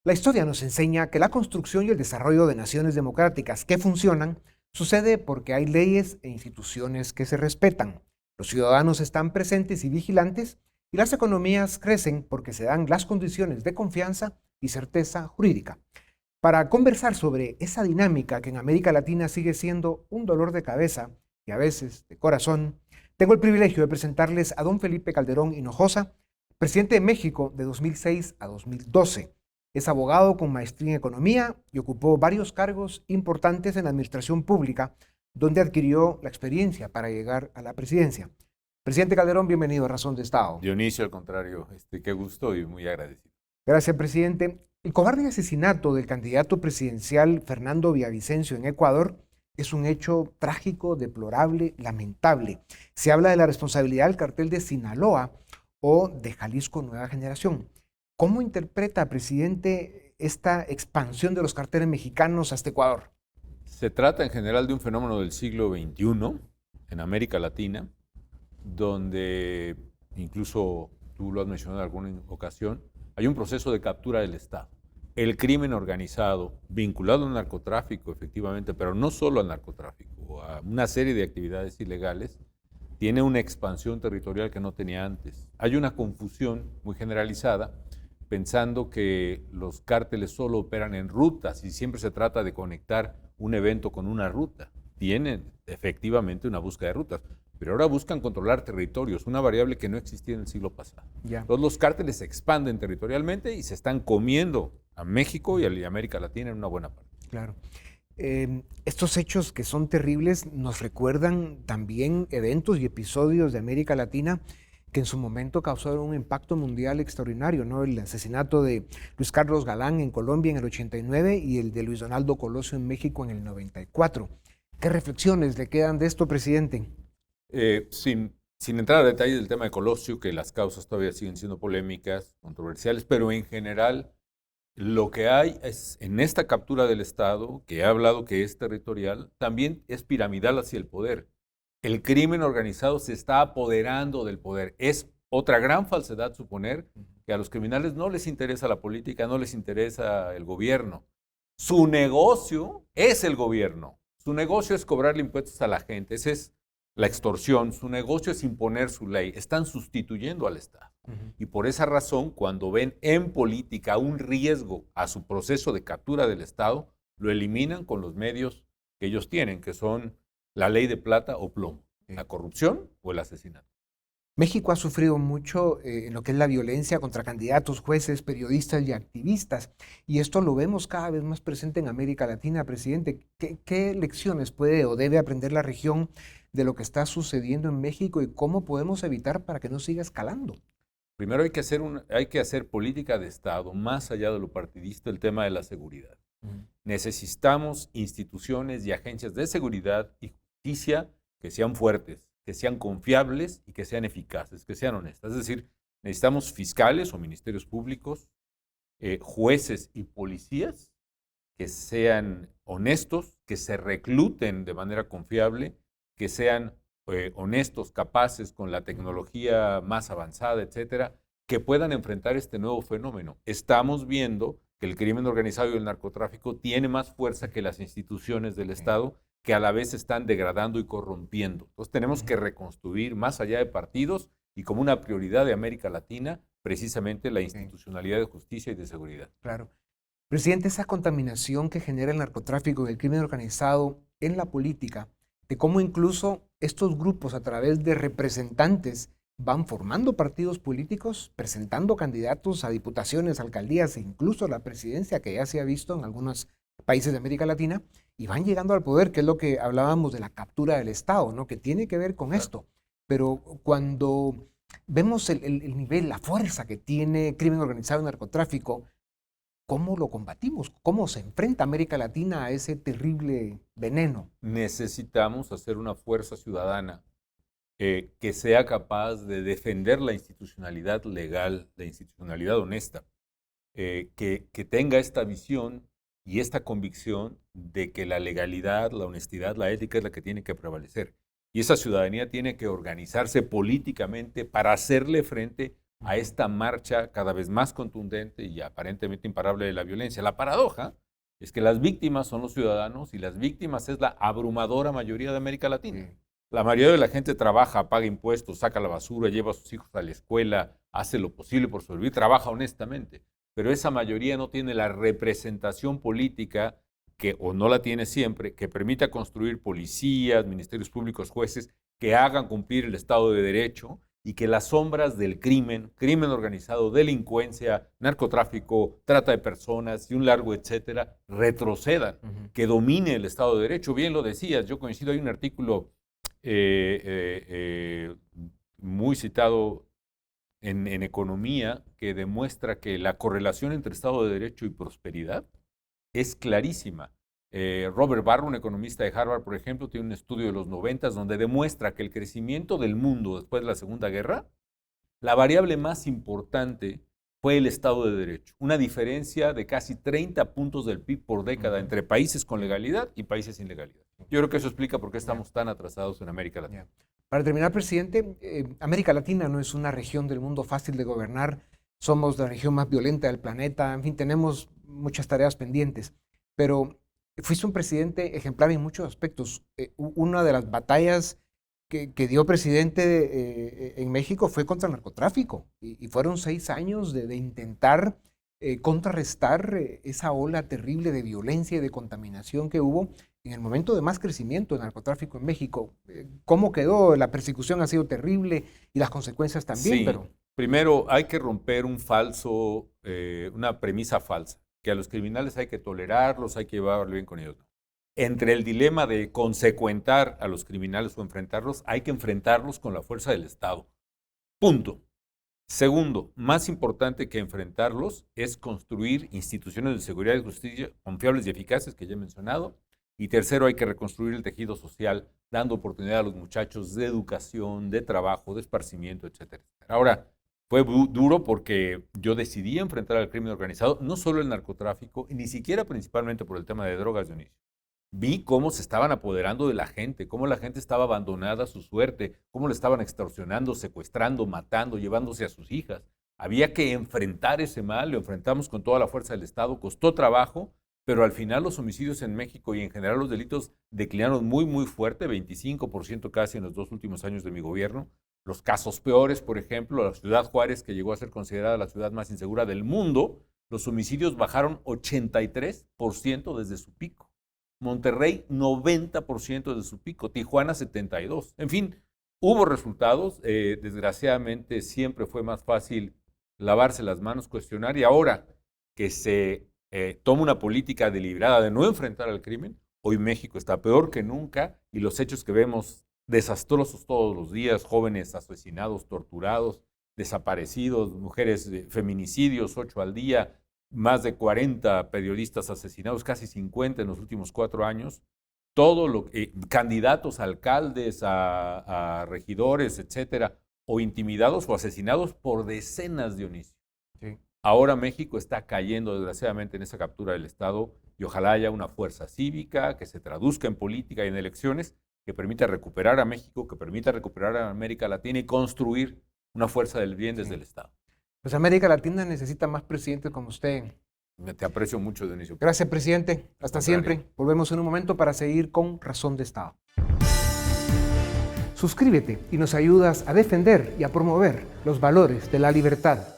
La historia nos enseña que la construcción y el desarrollo de naciones democráticas que funcionan sucede porque hay leyes e instituciones que se respetan. Los ciudadanos están presentes y vigilantes y las economías crecen porque se dan las condiciones de confianza y certeza jurídica. Para conversar sobre esa dinámica que en América Latina sigue siendo un dolor de cabeza y a veces de corazón, tengo el privilegio de presentarles a don Felipe Calderón Hinojosa, presidente de México de 2006 a 2012. Es abogado con maestría en economía y ocupó varios cargos importantes en la administración pública, donde adquirió la experiencia para llegar a la presidencia. Presidente Calderón, bienvenido a Razón de Estado. Dionisio, al contrario, qué gusto y muy agradecido. Gracias, presidente. El cobarde asesinato del candidato presidencial Fernando Villavicencio en Ecuador es un hecho trágico, deplorable, lamentable. Se habla de la responsabilidad del cartel de Sinaloa o de Jalisco Nueva Generación. ¿Cómo interpreta, presidente, esta expansión de los carteles mexicanos hasta Ecuador? Se trata en general de un fenómeno del siglo XXI en América Latina, donde incluso tú lo has mencionado en alguna ocasión, hay un proceso de captura del Estado. El crimen organizado, vinculado al narcotráfico, efectivamente, pero no solo al narcotráfico, a una serie de actividades ilegales, tiene una expansión territorial que no tenía antes. Hay una confusión muy generalizada, pensando que los cárteles solo operan en rutas y siempre se trata de conectar un evento con una ruta. Tienen efectivamente una búsqueda de rutas, pero ahora buscan controlar territorios, una variable que no existía en el siglo pasado. Entonces los cárteles se expanden territorialmente y se están comiendo a México y a América Latina en una buena parte. Claro. Estos hechos que son terribles nos recuerdan también eventos y episodios de América Latina que en su momento causaron un impacto mundial extraordinario, ¿no? El asesinato de Luis Carlos Galán en Colombia en el 89 y el de Luis Donaldo Colosio en México en el 94. ¿Qué reflexiones le quedan de esto, presidente? Sin entrar a detalles del tema de Colosio, que las causas todavía siguen siendo polémicas, controversiales, pero en general lo que hay es, en esta captura del Estado, que he hablado que es territorial, también es piramidal hacia el poder. El crimen organizado se está apoderando del poder. Es otra gran falsedad suponer que a los criminales no les interesa la política, no les interesa el gobierno. Su negocio es el gobierno. Su negocio es cobrarle impuestos a la gente. Esa es la extorsión. Su negocio es imponer su ley. Están sustituyendo al Estado. Y por esa razón, cuando ven en política un riesgo a su proceso de captura del Estado, lo eliminan con los medios que ellos tienen, que son la ley de plata o plomo, la corrupción o el asesinato. México ha sufrido mucho en lo que es la violencia contra candidatos, jueces, periodistas y activistas, y esto lo vemos cada vez más presente en América Latina, presidente. ¿Qué lecciones puede o debe aprender la región de lo que está sucediendo en México y cómo podemos evitar para que no siga escalando? Primero hay que hacer política de Estado, más allá de lo partidista, el tema de la seguridad. Necesitamos instituciones y agencias de seguridad y justicia que sean fuertes, que sean confiables y que sean eficaces, que sean honestas. Es decir, necesitamos fiscales o ministerios públicos, jueces y policías que sean honestos, que se recluten de manera confiable, que sean honestos, capaces con la tecnología más avanzada, etcétera, que puedan enfrentar este nuevo fenómeno. Estamos viendo que el crimen organizado y el narcotráfico tiene más fuerza que las instituciones del Estado, que a la vez se están degradando y corrompiendo. Entonces tenemos que reconstruir más allá de partidos y como una prioridad de América Latina, precisamente la institucionalidad de justicia y de seguridad. Claro. Presidente, esa contaminación que genera el narcotráfico y el crimen organizado en la política, de cómo incluso estos grupos a través de representantes van formando partidos políticos, presentando candidatos a diputaciones, alcaldías e incluso a la presidencia, que ya se ha visto en algunos países de América Latina, y van llegando al poder, que es lo que hablábamos de la captura del Estado, ¿no? Que tiene que ver con esto. Pero cuando vemos el nivel, la fuerza que tiene crimen organizado y narcotráfico, ¿cómo lo combatimos? ¿Cómo se enfrenta América Latina a ese terrible veneno? Necesitamos hacer una fuerza ciudadana que sea capaz de defender la institucionalidad legal, la institucionalidad honesta, que tenga esta visión y esta convicción de que la legalidad, la honestidad, la ética es la que tiene que prevalecer. Y esa ciudadanía tiene que organizarse políticamente para hacerle frente a esta marcha cada vez más contundente y aparentemente imparable de la violencia. La paradoja es que las víctimas son los ciudadanos y las víctimas es la abrumadora mayoría de América Latina. La mayoría de la gente trabaja, paga impuestos, saca la basura, lleva a sus hijos a la escuela, hace lo posible por sobrevivir, trabaja honestamente. Pero esa mayoría no tiene la representación política o no la tiene siempre, que permita construir policías, ministerios públicos, jueces, que hagan cumplir el Estado de Derecho y que las sombras del crimen organizado, delincuencia, narcotráfico, trata de personas y un largo etcétera, retrocedan, que domine el Estado de Derecho. Bien lo decías, yo coincido, hay un artículo muy citado en economía que demuestra que la correlación entre Estado de Derecho y prosperidad es clarísima. Robert Barro, un economista de Harvard, por ejemplo, tiene un estudio de los 90 donde demuestra que el crecimiento del mundo después de la Segunda Guerra, la variable más importante fue el Estado de Derecho. Una diferencia de casi 30 puntos del PIB por década entre países con legalidad y países sin legalidad. Yo creo que eso explica por qué estamos tan atrasados en América Latina. Para terminar, presidente, América Latina no es una región del mundo fácil de gobernar. Somos la región más violenta del planeta. En fin, tenemos muchas tareas pendientes. Pero fuiste un presidente ejemplar en muchos aspectos. Una de las batallas que dio presidente en México fue contra el narcotráfico. Y fueron 6 años de intentar contrarrestar esa ola terrible de violencia y de contaminación que hubo en el momento de más crecimiento del narcotráfico en México. ¿Cómo quedó? La persecución ha sido terrible y las consecuencias también. Sí, pero primero hay que romper una premisa falsa, que a los criminales hay que tolerarlos, hay que llevarlo bien con ellos. Entre el dilema de consecuentar a los criminales o enfrentarlos, hay que enfrentarlos con la fuerza del Estado. Punto. Segundo, más importante que enfrentarlos es construir instituciones de seguridad y justicia confiables y eficaces, que ya he mencionado. Y tercero, hay que reconstruir el tejido social, dando oportunidad a los muchachos de educación, de trabajo, de esparcimiento, etcétera. Ahora, fue duro porque yo decidí enfrentar al crimen organizado, no solo el narcotráfico, y ni siquiera principalmente por el tema de drogas, Dionisio. Vi cómo se estaban apoderando de la gente, cómo la gente estaba abandonada a su suerte, cómo le estaban extorsionando, secuestrando, matando, llevándose a sus hijas. Había que enfrentar ese mal, lo enfrentamos con toda la fuerza del Estado, costó trabajo, pero al final los homicidios en México y en general los delitos declinaron muy, muy fuerte, 25% casi en los 2 últimos años de mi gobierno. Los casos peores, por ejemplo, la ciudad Juárez, que llegó a ser considerada la ciudad más insegura del mundo, los homicidios bajaron 83% desde su pico. Monterrey, 90% desde su pico. Tijuana, 72%. En fin, hubo resultados. Desgraciadamente, siempre fue más fácil lavarse las manos, cuestionar, y ahora que se toma una política deliberada de no enfrentar al crimen, hoy México está peor que nunca y los hechos que vemos desastrosos todos los días, jóvenes asesinados, torturados, desaparecidos, mujeres, feminicidios, 8 al día, más de 40 periodistas asesinados, casi 50 en los últimos 4 años, candidatos a alcaldes, a regidores, etcétera, o intimidados o asesinados por decenas, Dionisio. Sí. Ahora México está cayendo desgraciadamente en esa captura del Estado y ojalá haya una fuerza cívica que se traduzca en política y en elecciones que permita recuperar a México, que permita recuperar a América Latina y construir una fuerza del bien desde el Estado. Pues América Latina necesita más presidentes como usted. Te aprecio mucho, Dionisio. Gracias, presidente. Hasta siempre. Volvemos en un momento para seguir con Razón de Estado. Suscríbete y nos ayudas a defender y a promover los valores de la libertad,